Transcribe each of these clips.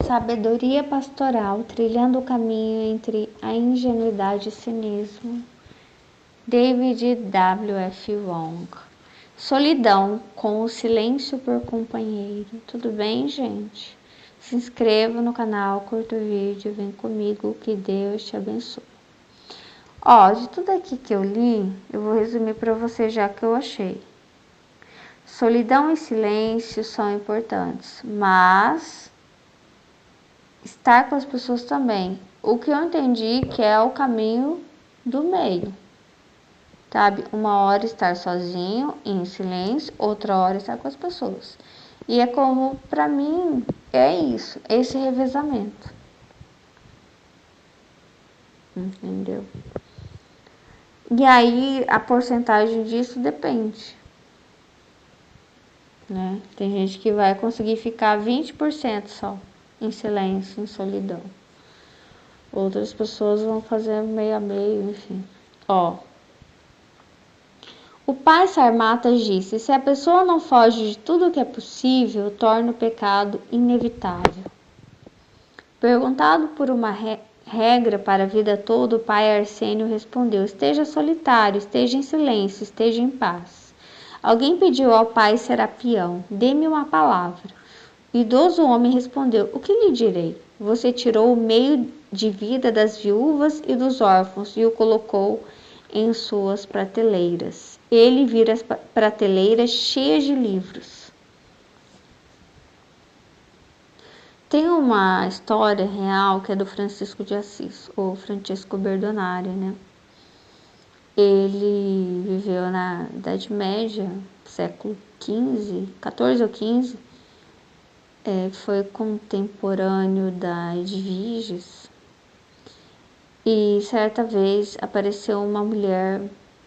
Sabedoria pastoral, trilhando o caminho entre a ingenuidade e o cinismo. David W.F. Wong. Solidão com o silêncio por companheiro. Tudo bem, gente? Se inscreva no canal, curta o vídeo, vem comigo, que Deus te abençoe. De tudo aqui que eu li, eu vou resumir para você já que eu achei. Solidão e silêncio são importantes, mas estar com as pessoas também. O que eu entendi que é o caminho do meio, sabe? Uma hora estar sozinho, em silêncio, outra hora estar com as pessoas. E é como, para mim, é isso, esse revezamento. Entendeu? E aí, a porcentagem disso depende, né? Tem gente que vai conseguir ficar 20% só, em silêncio, em solidão. Outras pessoas vão fazer meio a meio, enfim. O pai Sarmatas disse: se a pessoa não foge de tudo que é possível, torna o pecado inevitável. Perguntado por uma regra para a vida toda, o pai Arsênio respondeu: esteja solitário, esteja em silêncio, esteja em paz. Alguém pediu ao pai Serapião: dê-me uma palavra. O idoso homem respondeu: o que lhe direi? Você tirou o meio de vida das viúvas e dos órfãos e o colocou em suas prateleiras. Ele vira as prateleiras cheias de livros. Tem uma história real que é do Francisco de Assis, ou Francisco Berdonari, né? Ele viveu na Idade Média, século XV, 14 ou 15, foi contemporâneo da Edviges. E certa vez apareceu uma mulher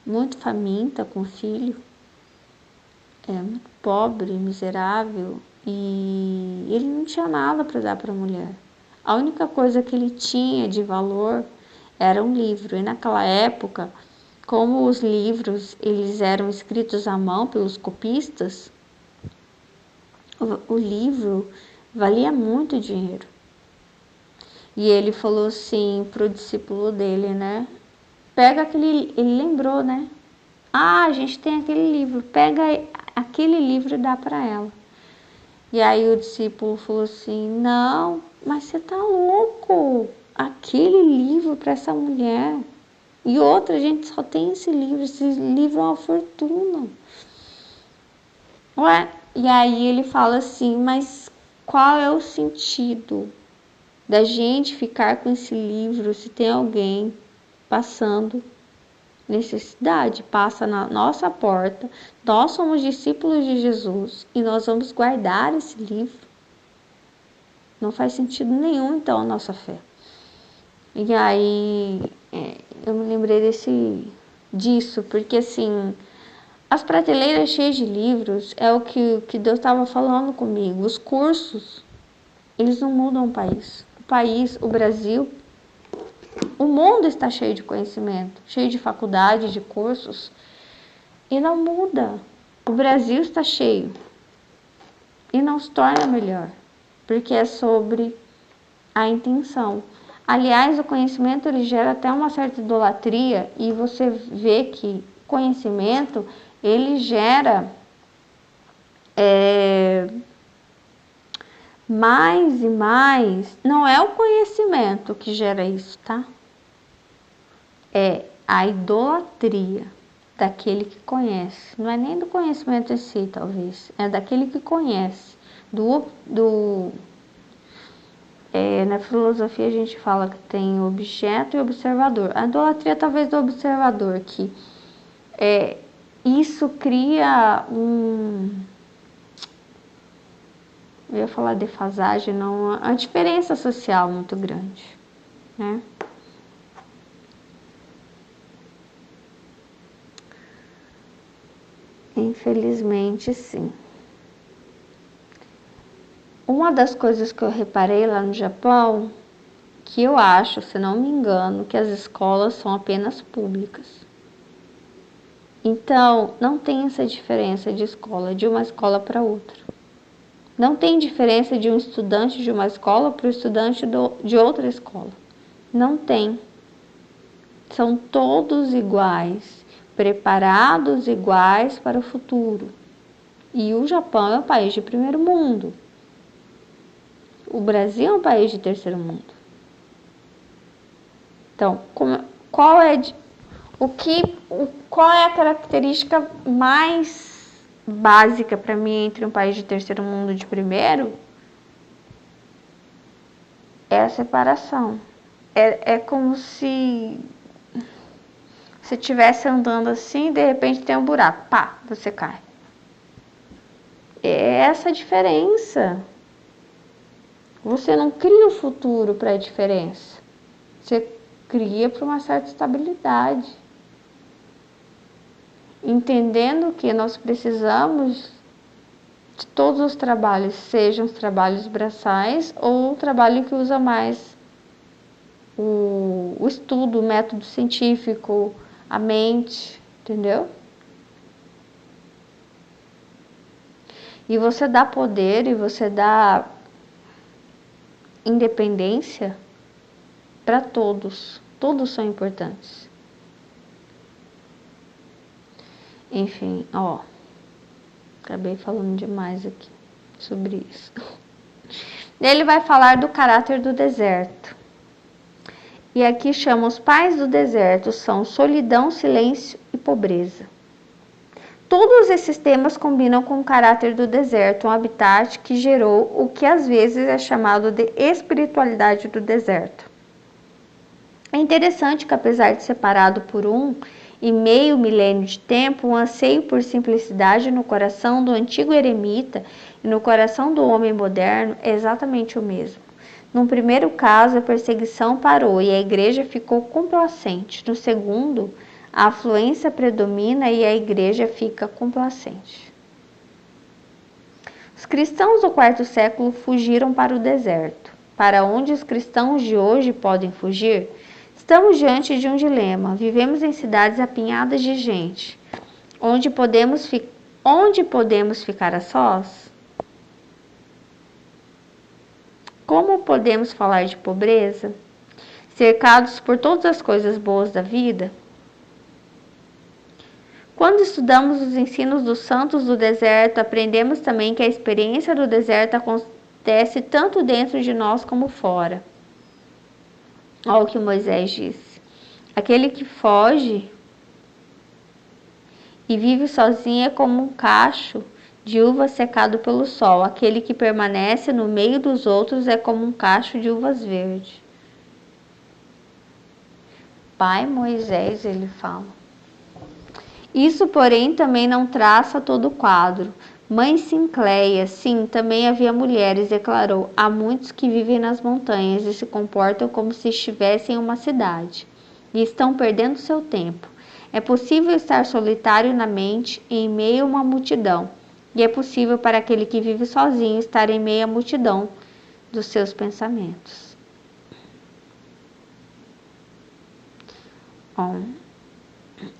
muito faminta com filho, muito pobre, miserável, e ele não tinha nada para dar para a mulher. A única coisa que ele tinha de valor era um livro. E naquela época, como os livros eles eram escritos à mão pelos copistas, o livro valia muito dinheiro. E ele falou assim pro discípulo dele, né? Pega aquele... Ele lembrou, né? A gente tem aquele livro. Pega aquele livro e dá para ela. E aí o discípulo falou assim: não, mas você tá louco? Aquele livro para essa mulher. E outra, gente só tem esse livro é uma fortuna. Ué? E aí ele fala assim: mas qual é o sentido da gente ficar com esse livro se tem alguém passando necessidade, passa na nossa porta, nós somos discípulos de Jesus e nós vamos guardar esse livro? Não faz sentido nenhum, então, a nossa fé. E aí, eu me lembrei disso, porque assim, as prateleiras cheias de livros é o que Deus estava falando comigo. Os cursos, eles não mudam o país. O Brasil, o mundo está cheio de conhecimento, cheio de faculdades, de cursos, e não muda. O Brasil está cheio e não se torna melhor, porque é sobre a intenção. Aliás, o conhecimento ele gera até uma certa idolatria, e você vê que conhecimento ele gera mais e mais. Não é o conhecimento que gera isso, tá? É a idolatria daquele que conhece. Não é nem do conhecimento em si, talvez. É daquele que conhece. Na filosofia a gente fala que tem objeto e observador. A idolatria talvez do observador, que isso cria eu ia falar defasagem, não, a diferença social muito grande, né? Infelizmente, sim. Uma das coisas que eu reparei lá no Japão, que eu acho, se não me engano, que as escolas são apenas públicas. Então, não tem essa diferença de escola, de uma escola para outra. Não tem diferença de um estudante de uma escola para o estudante de outra escola. Não tem. São todos iguais, preparados iguais para o futuro. E o Japão é um país de primeiro mundo. O Brasil é um país de terceiro mundo. Então, qual é a característica mais básica para mim entre um país de terceiro mundo e de primeiro? É a separação. É como se você estivesse andando assim e de repente tem um buraco. Pá, você cai. É essa a diferença. Você não cria o futuro para a diferença. Você cria para uma certa estabilidade. Entendendo que nós precisamos de todos os trabalhos, sejam os trabalhos braçais ou o trabalho que usa mais o estudo, o método científico, a mente, entendeu? E você dá poder e você dá independência para todos. Todos são importantes. Enfim, acabei falando demais aqui sobre isso. Ele vai falar do caráter do deserto. E aqui chama os pais do deserto, são solidão, silêncio e pobreza. Todos esses temas combinam com o caráter do deserto, um habitat que gerou o que às vezes é chamado de espiritualidade do deserto. É interessante que, apesar de separado por 1,5 milênio de tempo, o anseio por simplicidade no coração do antigo eremita e no coração do homem moderno é exatamente o mesmo. No primeiro caso, a perseguição parou e a igreja ficou complacente. No segundo, a afluência predomina e a igreja fica complacente. Os cristãos do quarto século fugiram para o deserto. Para onde os cristãos de hoje podem fugir? Estamos diante de um dilema. Vivemos em cidades apinhadas de gente. Onde podemos ficar a sós? Como podemos falar de pobreza? Cercados por todas as coisas boas da vida? Quando estudamos os ensinos dos santos do deserto, aprendemos também que a experiência do deserto acontece tanto dentro de nós como fora. Olha o que Moisés disse. Aquele que foge e vive sozinho é como um cacho de uva secado pelo sol. Aquele que permanece no meio dos outros é como um cacho de uvas verdes. Pai Moisés, ele fala. Isso, porém, também não traça todo o quadro. Mãe Sincleia, sim, também havia mulheres, declarou. Há muitos que vivem nas montanhas e se comportam como se estivessem em uma cidade. E estão perdendo seu tempo. É possível estar solitário na mente em meio a uma multidão. E é possível para aquele que vive sozinho estar em meio à multidão dos seus pensamentos.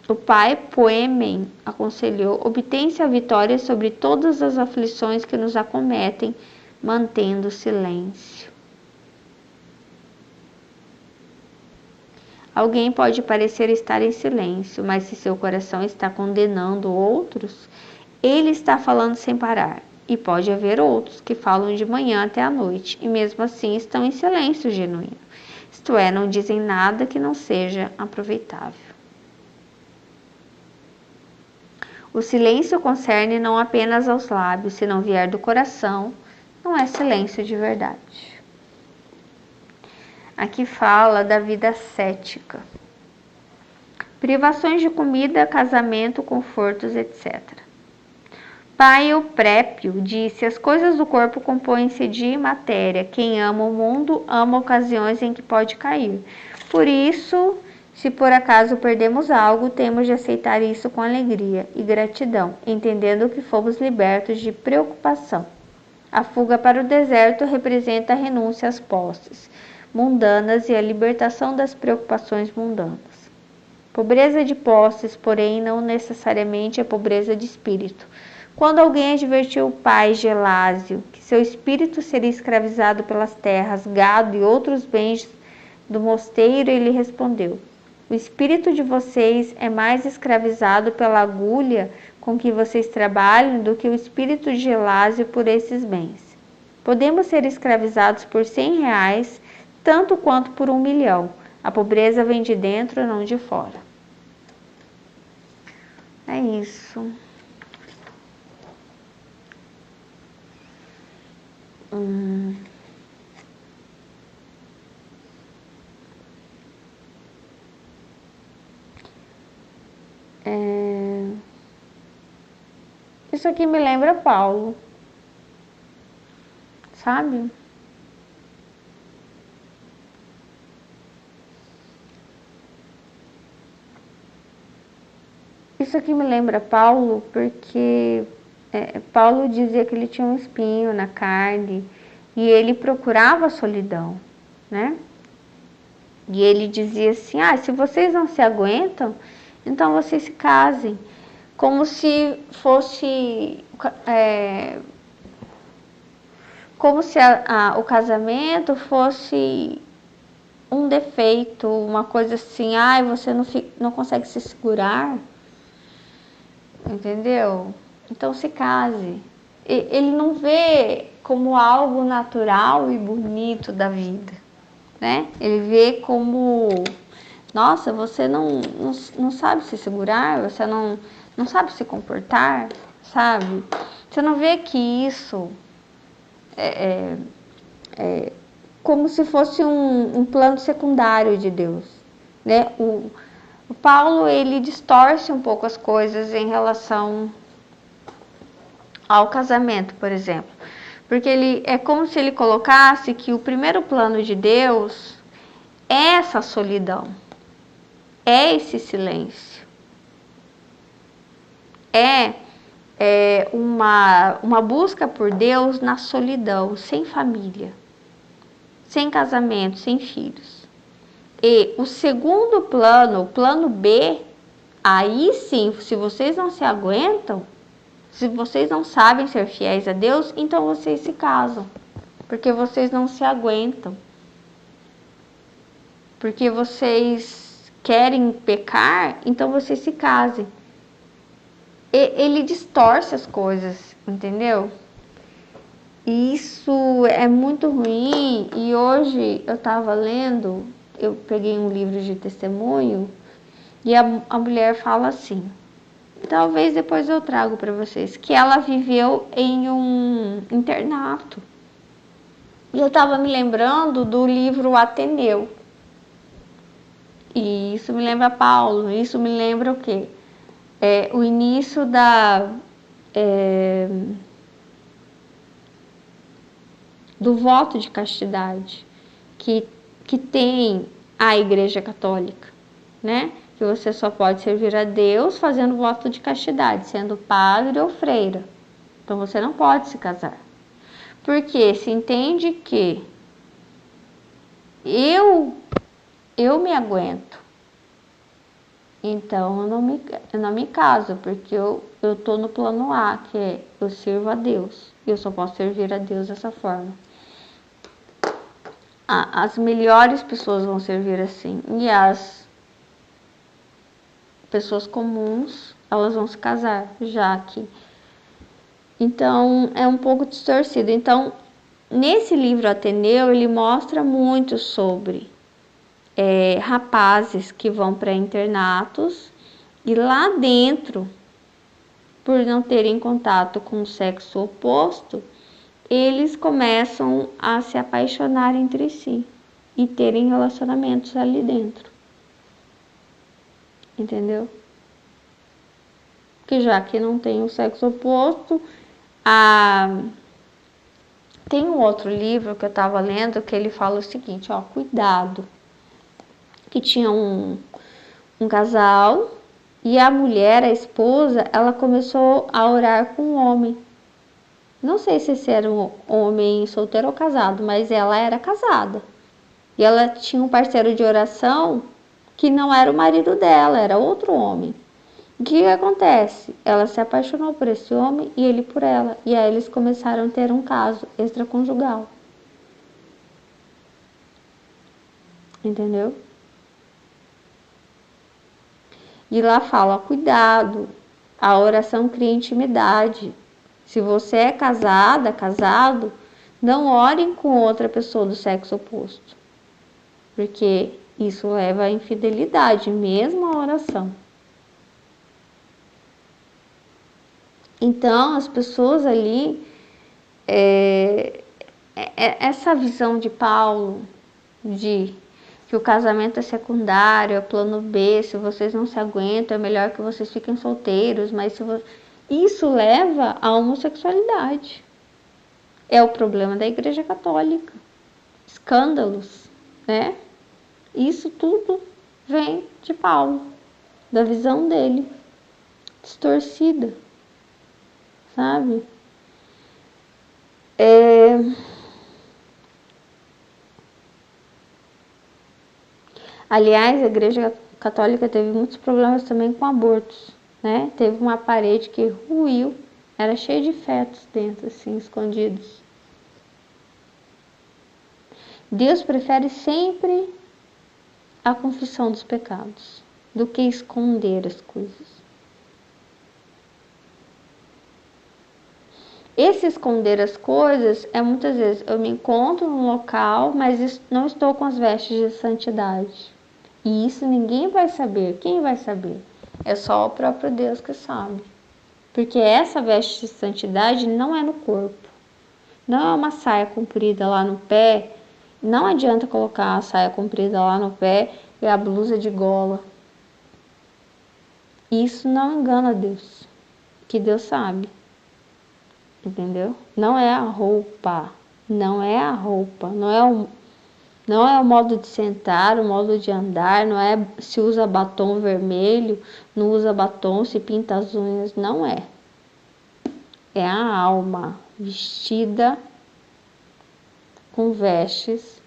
O pai Poemen aconselhou: obtém-se a vitória sobre todas as aflições que nos acometem, mantendo silêncio. Alguém pode parecer estar em silêncio, mas se seu coração está condenando outros, ele está falando sem parar. E pode haver outros que falam de manhã até a noite, e mesmo assim estão em silêncio genuíno. Isto é, não dizem nada que não seja aproveitável. O silêncio concerne não apenas aos lábios, se não vier do coração, não é silêncio de verdade. Aqui fala da vida ascética. Privações de comida, casamento, confortos, etc. Pai Euprépio disse: as coisas do corpo compõem-se de matéria. Quem ama o mundo, ama ocasiões em que pode cair. Por isso, se por acaso perdemos algo, temos de aceitar isso com alegria e gratidão, entendendo que fomos libertos de preocupação. A fuga para o deserto representa a renúncia às posses mundanas e a libertação das preocupações mundanas. Pobreza de posses, porém, não necessariamente é pobreza de espírito. Quando alguém advertiu o pai Gelásio que seu espírito seria escravizado pelas terras, gado e outros bens do mosteiro, ele respondeu: o espírito de vocês é mais escravizado pela agulha com que vocês trabalham do que o espírito de Gelásio por esses bens. Podemos ser escravizados por R$ 100, tanto quanto por 1.000.000. A pobreza vem de dentro, não de fora. É isso. Isso aqui me lembra Paulo, sabe? Isso aqui me lembra Paulo porque Paulo dizia que ele tinha um espinho na carne e ele procurava a solidão, né? E ele dizia assim: se vocês não se aguentam, então vocês se casem. Como se fosse como se o casamento fosse um defeito, uma coisa assim, você não consegue se segurar, entendeu? Então se case. Ele não vê como algo natural e bonito da vida, né? Ele vê como, nossa, você não sabe se segurar, você não sabe se comportar, sabe? Você não vê que isso é como se fosse um plano secundário de Deus, né? O Paulo, ele distorce um pouco as coisas em relação ao casamento, por exemplo, porque ele é como se ele colocasse que o primeiro plano de Deus é essa solidão, é esse silêncio, é uma busca por Deus na solidão, sem família, sem casamento, sem filhos. E o segundo plano, o plano B, aí sim, se vocês não se aguentam, se vocês não sabem ser fiéis a Deus, então vocês se casam, porque vocês não se aguentam, porque vocês querem pecar, então vocês se casem. Ele distorce as coisas, entendeu? E isso é muito ruim. E hoje eu estava lendo, eu peguei um livro de testemunho e a mulher fala assim, talvez depois eu trago para vocês, que ela viveu em um internato. E eu estava me lembrando do livro Ateneu. E isso me lembra Paulo, isso me lembra o quê? O início do voto de castidade que tem a Igreja Católica, né? Que você só pode servir a Deus fazendo voto de castidade, sendo padre ou freira. Então você não pode se casar. Porque se entende que eu me aguento, então eu não me caso, porque eu estou no plano A, que é eu sirvo a Deus. Eu só posso servir a Deus dessa forma. As melhores pessoas vão servir assim, e as pessoas comuns, elas vão se casar, já que... Então, é um pouco distorcido. Então, nesse livro Ateneu, ele mostra muito sobre rapazes que vão para internatos e lá dentro, por não terem contato com o sexo oposto, eles começam a se apaixonar entre si e terem relacionamentos ali dentro. Entendeu? Porque já que não tem o sexo oposto, tem um outro livro que eu estava lendo que ele fala o seguinte, cuidado, que tinha um casal e a mulher, a esposa, ela começou a orar com um homem. Não sei se esse era um homem solteiro ou casado, mas ela era casada. E ela tinha um parceiro de oração que não era o marido dela, era outro homem. O que acontece? Ela se apaixonou por esse homem e ele por ela. E aí eles começaram a ter um caso extraconjugal. Entendeu? E lá fala, cuidado, a oração cria intimidade. Se você é casada, casado, não orem com outra pessoa do sexo oposto. Porque isso leva à infidelidade, mesmo a oração. Então, as pessoas ali, essa visão de Paulo, de que o casamento é secundário, é plano B, se vocês não se aguentam, é melhor que vocês fiquem solteiros, mas isso leva à homossexualidade. É o problema da Igreja Católica. Escândalos, né? Isso tudo vem de Paulo, da visão dele, distorcida, sabe? Aliás, a Igreja Católica teve muitos problemas também com abortos, né? Teve uma parede que ruiu, era cheia de fetos dentro, assim, escondidos. Deus prefere sempre a confissão dos pecados do que esconder as coisas. Esse esconder as coisas é muitas vezes eu me encontro num local, mas não estou com as vestes de santidade. E isso ninguém vai saber. Quem vai saber? É só o próprio Deus que sabe. Porque essa veste de santidade não é no corpo. Não é uma saia comprida lá no pé. Não adianta colocar a saia comprida lá no pé e a blusa de gola. Isso não engana Deus. Que Deus sabe. Entendeu? Não é a roupa. Não é a roupa. Não é o modo de sentar, o modo de andar, não é se usa batom vermelho, não usa batom, se pinta as unhas, não é. É a alma vestida com vestes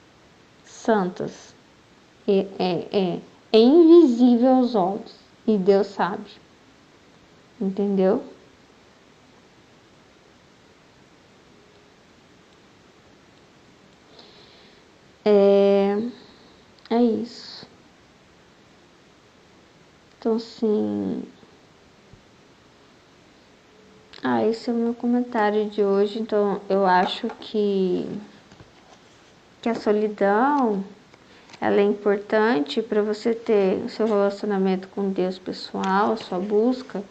santas. É invisível aos olhos e Deus sabe. Entendeu? É isso. Então, assim... esse é o meu comentário de hoje. Então, eu acho que a solidão, ela é importante para você ter o seu relacionamento com Deus pessoal, a sua busca.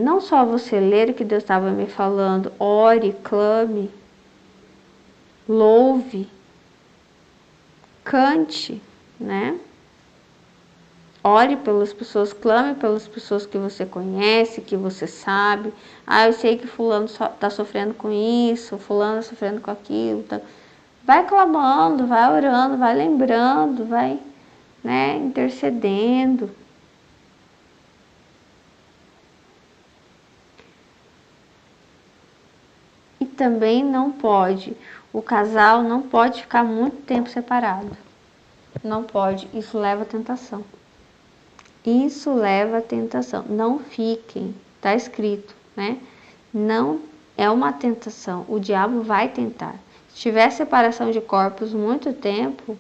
Não só você ler o que Deus estava me falando, ore, clame, louve, cante, né? Ore pelas pessoas, clame pelas pessoas que você conhece, que você sabe. Eu sei que fulano está sofrendo com isso, fulano está sofrendo com aquilo. Tá. Vai clamando, vai orando, vai lembrando, vai, né, intercedendo. E também o casal não pode ficar muito tempo separado. Não pode, isso leva à tentação. Isso leva à tentação. Não fiquem, está escrito, né? Não é uma tentação. O diabo vai tentar. Se tiver separação de corpos muito tempo,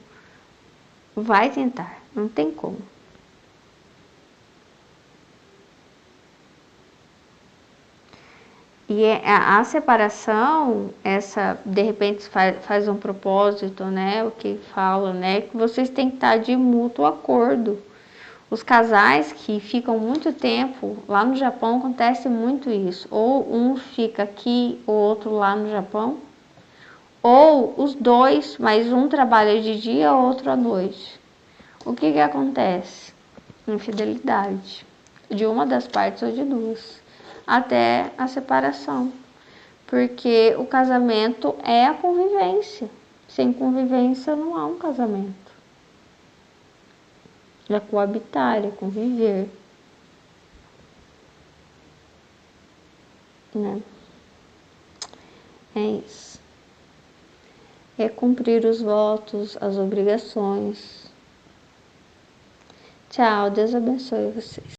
vai tentar. Não tem como. E a separação, essa de repente faz um propósito, né? O que fala, né? Que vocês têm que estar de mútuo acordo. Os casais que ficam muito tempo, lá no Japão acontece muito isso. Ou um fica aqui, o outro lá no Japão. Ou os dois, mas um trabalha de dia, outro à noite. O que acontece? Infidelidade. De uma das partes ou de duas. Até a separação. Porque o casamento é a convivência. Sem convivência não há um casamento. É coabitar, é conviver. Né? É isso. É cumprir os votos, as obrigações. Tchau, Deus abençoe vocês.